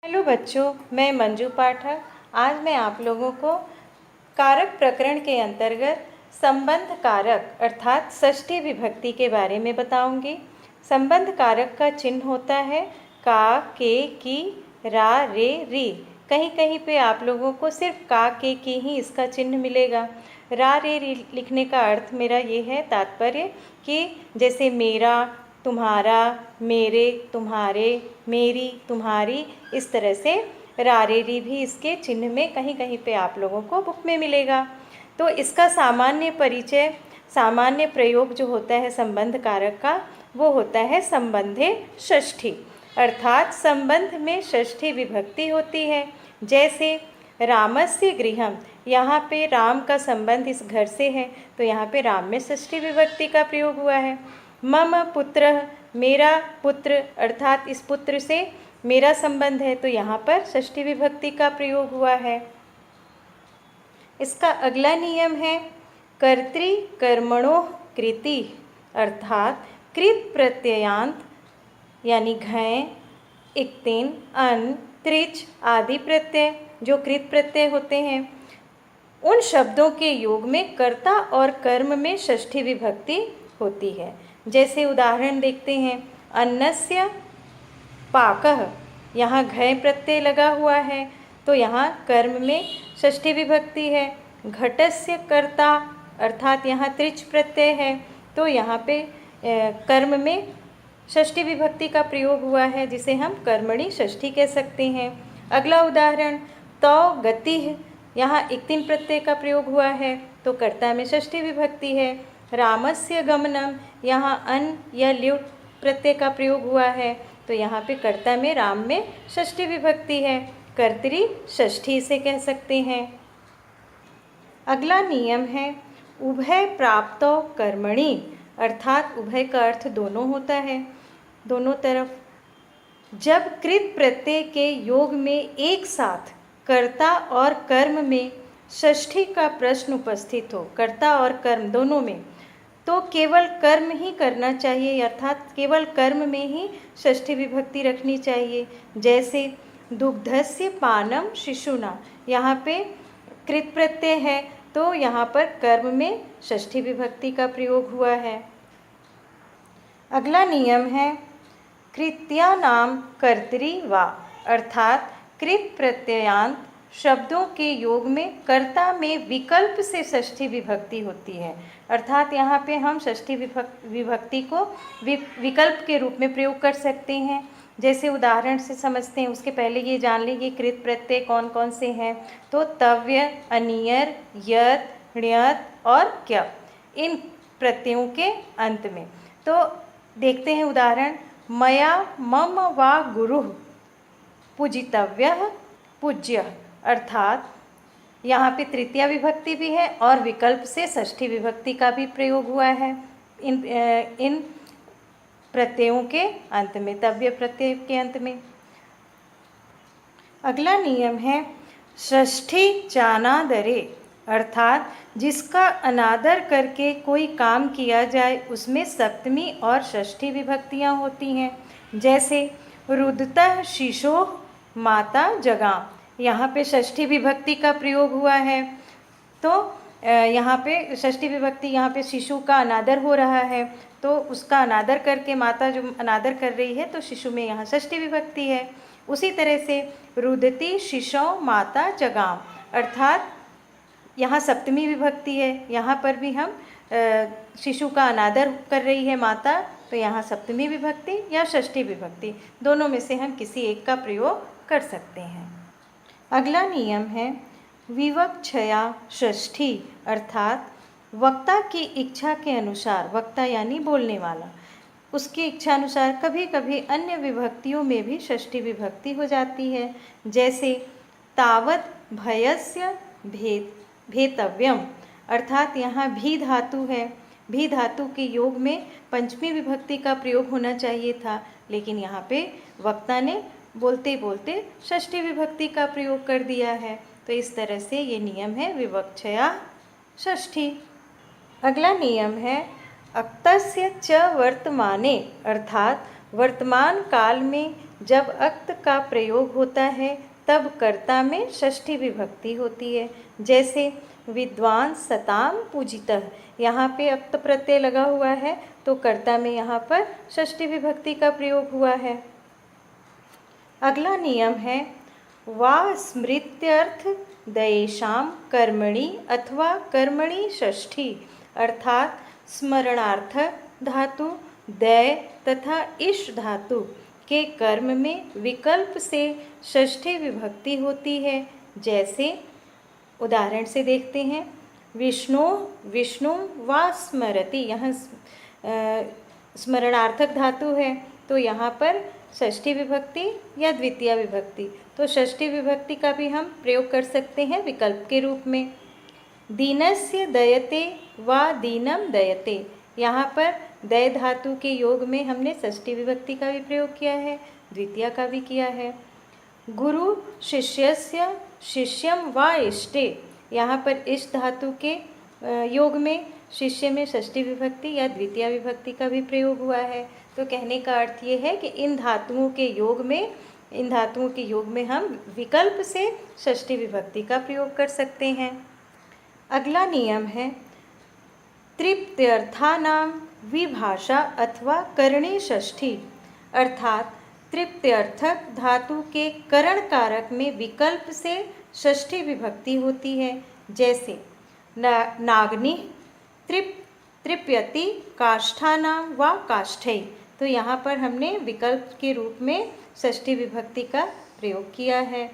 Hello बच्चों, मैं मंजू पाठक। आज मैं आप लोगों को कारक प्रकरण के अंतर्गत संबंध कारक अर्थात षष्ठी विभक्ति के बारे में बताऊंगी। संबंध कारक का चिन्ह होता है का, के, की, रा, रे, री। कहीं कहीं पे आप लोगों को सिर्फ का, के, की ही इसका चिन्ह मिलेगा। रा, रे, री लिखने का अर्थ मेरा ये है, तात्पर्य कि जैसे मेरा, तुम्हारा, मेरे, तुम्हारे, मेरी, तुम्हारी, इस तरह से रारेरी भी इसके चिन्ह में कहीं कहीं पे आप लोगों को बुक में मिलेगा। तो इसका सामान्य परिचय, सामान्य प्रयोग जो होता है संबंध कारक का, वो होता है संबंधे षष्ठी, अर्थात संबंध में षष्ठी विभक्ति होती है। जैसे रामस्य गृहम, यहाँ पे राम का संबंध इस घर से है, तो यहाँ पे राम में षष्ठी विभक्ति का प्रयोग हुआ है। मम पुत्र, मेरा पुत्र, अर्थात इस पुत्र से मेरा संबंध है, तो यहाँ पर षष्ठी विभक्ति का प्रयोग हुआ है। इसका अगला नियम है कर्तृ कर्मणोः कृति, अर्थात कृत प्रत्ययांत यानी घय, इक्तिन, अन, त्रिच आदि प्रत्यय, जो कृत प्रत्यय होते हैं, उन शब्दों के योग में कर्ता और कर्म में षष्ठी विभक्ति होती है। जैसे उदाहरण देखते हैं, अन्नस्य पाकः, यहाँ घय प्रत्यय लगा हुआ है, तो यहाँ कर्म में षष्ठी विभक्ति है। घटस्य कर्ता, अर्थात यहाँ त्रिच प्रत्यय है, तो यहाँ पे कर्म में षष्ठी विभक्ति का प्रयोग हुआ है, जिसे हम कर्मणि षष्ठी कह सकते हैं। अगला उदाहरण, तौ गतिः, यहाँ इक्तिन प्रत्यय का प्रयोग हुआ है, तो कर्ता में षष्ठी विभक्ति है। रामस्य गमनम, यहाँ अन या ल्युट प्रत्यय का प्रयोग हुआ है, तो यहाँ पे कर्ता में राम में षष्ठी विभक्ति है, कर्तरी षष्ठी से कह सकते हैं। अगला नियम है उभय प्राप्तो कर्मणि, अर्थात उभय का अर्थ दोनों होता है, दोनों तरफ। जब कृत प्रत्यय के योग में एक साथ कर्ता और कर्म में षष्ठी का प्रश्न उपस्थित हो, कर्ता और कर्म दोनों में, तो केवल कर्म ही करना चाहिए, अर्थात केवल कर्म में ही षष्ठी विभक्ति रखनी चाहिए। जैसे दुग्धस्य पानम शिशुना, यहाँ पे कृत प्रत्यय है, तो यहाँ पर कर्म में षष्ठी विभक्ति का प्रयोग हुआ है। अगला नियम है कृत्यानाम कर्तरि वा, अर्थात कृत प्रत्ययांत शब्दों के योग में कर्ता में विकल्प से षष्ठी विभक्ति होती है, अर्थात यहाँ पे हम षष्ठी विभक्ति को विकल्प के रूप में प्रयोग कर सकते हैं। जैसे उदाहरण से समझते हैं, उसके पहले ये जान लीजिए कृत प्रत्यय कौन कौन से हैं। तो तव्य, अनियर, यत, ण्यत और क्यप, इन प्रत्ययों के अंत में। तो देखते हैं उदाहरण, मया मम वा गुरुः पूजितव्यः पूज्यः, अर्थात यहाँ पे तृतीया विभक्ति भी है और विकल्प से षष्ठी विभक्ति का भी प्रयोग हुआ है इन प्रत्ययों के अंत में, तव्य प्रत्यय के अंत में। अगला नियम है षष्ठी चानादरे, अर्थात जिसका अनादर करके कोई काम किया जाए उसमें सप्तमी और षष्ठी विभक्तियाँ होती हैं। जैसे रुदतः शिशोः माता जगाम, यहाँ पे षष्ठी विभक्ति का प्रयोग हुआ है, तो यहाँ पे षष्ठी विभक्ति, यहाँ पे शिशु का अनादर हो रहा है, तो उसका अनादर करके माता जो अनादर कर रही है, तो शिशु में यहाँ षष्ठी विभक्ति है। उसी तरह से रुदती शिशो माता जगाम, अर्थात यहाँ सप्तमी विभक्ति है, यहाँ पर भी हम शिशु का अनादर कर रही है माता, तो यहाँ सप्तमी विभक्ति या षष्ठी विभक्ति, दोनों में से हम किसी एक का प्रयोग कर सकते हैं। अगला नियम है विवक्षया षष्ठी, अर्थात वक्ता की इच्छा के अनुसार, वक्ता यानी बोलने वाला, उसकी इच्छा अनुसार कभी कभी अन्य विभक्तियों में भी षष्ठी विभक्ति हो जाती है। जैसे तावत भयस्य भेतव्यम, अर्थात यहाँ भी धातु है, भी धातु के योग में पंचमी विभक्ति का प्रयोग होना चाहिए था, लेकिन यहाँ पे वक्ता ने बोलते बोलते षष्ठी विभक्ति का प्रयोग कर दिया है, तो इस तरह से ये नियम है विवक्षया षष्ठी। अगला नियम है अक्तस्य च वर्तमाने, अर्थात वर्तमान काल में जब अक्त का प्रयोग होता है तब कर्ता में षष्ठी विभक्ति होती है। जैसे विद्वान सताम पूजितः, यहाँ पे अक्त प्रत्यय लगा हुआ है तो कर्ता में यहाँ पर षष्ठी विभक्ति का प्रयोग हुआ है। अगला नियम है वा स्मृत्यर्थ दयेशाम कर्मणि अथवा कर्मणि षष्ठी, अर्थात स्मरणार्थ धातु, दय तथा इश धातु के कर्म में विकल्प से षष्ठी विभक्ति होती है। जैसे उदाहरण से देखते हैं, विष्णु विष्णु वा स्मरति, यहाँ स्मरणार्थक धातु है तो यहाँ पर षष्ठी विभक्ति या द्वितीय विभक्ति, तो षष्ठी विभक्ति का भी हम प्रयोग कर सकते हैं विकल्प के रूप में। दीनस्य दयते वा दीनम दयते, यहाँ पर दय धातु के योग में हमने षष्ठी विभक्ति का भी प्रयोग किया है, द्वितीय का भी किया है। गुरु शिष्यस्य शिष्यम वा इष्टे, यहाँ पर इष्ट धातु के योग में शिष्य में षष्ठी विभक्ति या द्वितीय विभक्ति का भी प्रयोग हुआ है। तो कहने का अर्थ ये है कि इन धातुओं के योग में हम विकल्प से षष्ठी विभक्ति का प्रयोग कर सकते हैं। अगला नियम है तृप्त्यर्थानाम विभाषा अथवा करणे षष्ठी, अर्थात तृप्त्यर्थक धातु के करण कारक में विकल्प से षष्ठी विभक्ति होती है। जैसे नाग्नि तृप्यति काष्ठानाम वा काष्ठै, तो यहाँ पर हमने विकल्प के रूप में षष्ठी विभक्ति का प्रयोग किया है।